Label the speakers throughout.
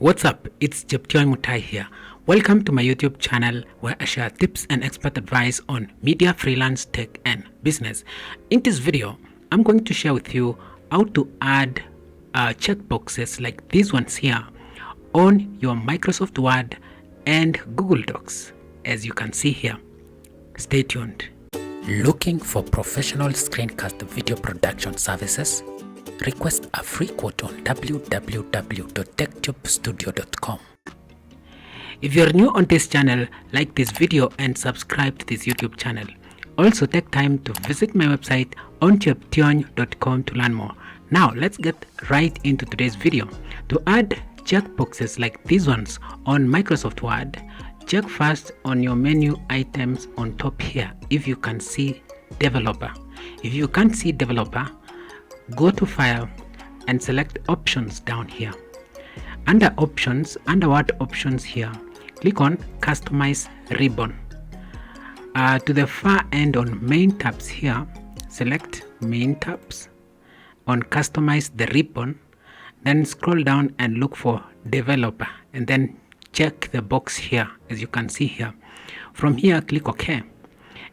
Speaker 1: What's up? It's Checkboxes Mutai here. Welcome to my YouTube channel where I share tips and expert advice on media, freelance, tech, and business. In this video, I'm going to share with you how to add checkboxes like these ones here on your Microsoft Word and Google Docs, as you can see here. Stay tuned. Looking for professional screencast video production services? Request a free quote on www.techtubstudio.com. If you're new on this channel, like this video and subscribe to this YouTube channel. Also take time to visit my website on checkboxes.com to learn more. Now let's get right into today's video. To add checkboxes like these ones on Microsoft Word, check first on your menu items on top here if you can see developer. If you can't see developer, go to File and select Options down here. Under Options, under Word Options here, click on Customize Ribbon. To the far end on Main Tabs here, select Main Tabs. On Customize the Ribbon, then scroll down and look for Developer and then check the box here, as you can see here. From here, click OK.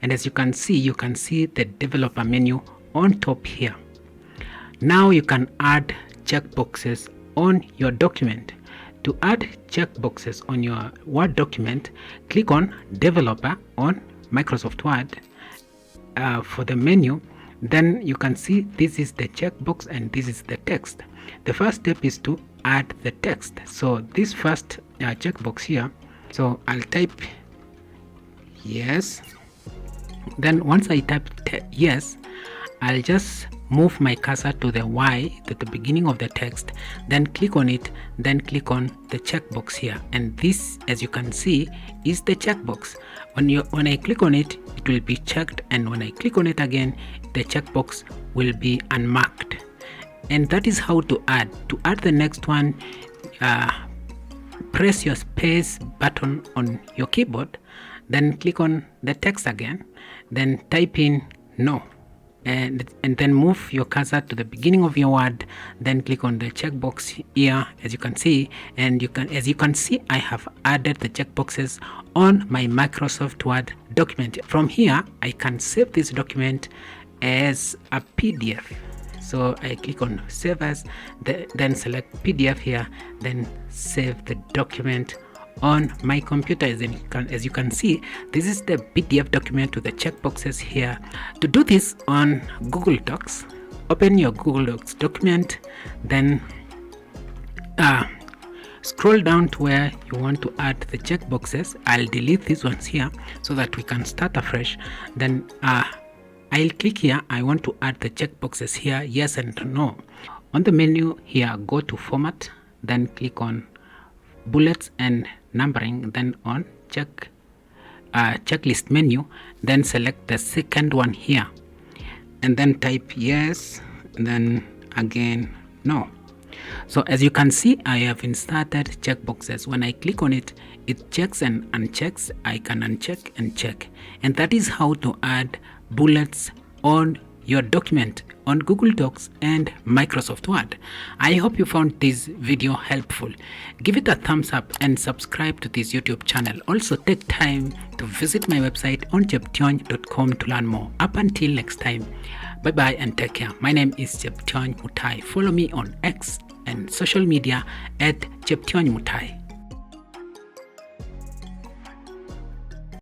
Speaker 1: And as you can see the Developer menu on top here. Now you can add checkboxes on your document. To add checkboxes on your Word document, click on Developer on Microsoft Word for the menu. Then you can see this is the checkbox and this is the text. The first step is to add the text. So this first checkbox here, so I'll type yes. Then once I type yes, I'll just move my cursor to the Y at the beginning of the text, then click on it, then click on the checkbox here, and this, as you can see, is the checkbox. When I click on it, it will be checked, and when I click on it again, the checkbox will be unmarked. And that is how to add. To add the next one, press your space button on your keyboard, then click on the text again, then type in no. And then move your cursor to the beginning of your word, then click on the checkbox here, as you can see. And as you can see, I have added the checkboxes on my Microsoft Word document. From here, I can save this document as a PDF. So I click on Save As, then select PDF here, then save the document on my computer. As you can see, this is the PDF document with the checkboxes here. To do this on Google Docs, open your Google Docs document, then scroll down to where you want to add the checkboxes. I'll delete these ones here so that we can start afresh. Then I'll click here. I want to add the checkboxes here, yes and no. On the menu here, go to Format, then click on Bullets and Numbering, then on checklist menu, then select the second one here and then type yes, and then again no. So as you can see, I have inserted checkboxes. When I click on it, it checks and unchecks. I can uncheck and check, and that is how to add bullets on your document on Google Docs and Microsoft Word. I hope you found this video helpful. Give it a thumbs up and subscribe to this YouTube channel. Also take time to visit my website on checkboxes.com to learn more. Up until next time, bye bye and take care. My name is Checkboxes Mutai. Follow me on X and social media at Checkboxes Mutai.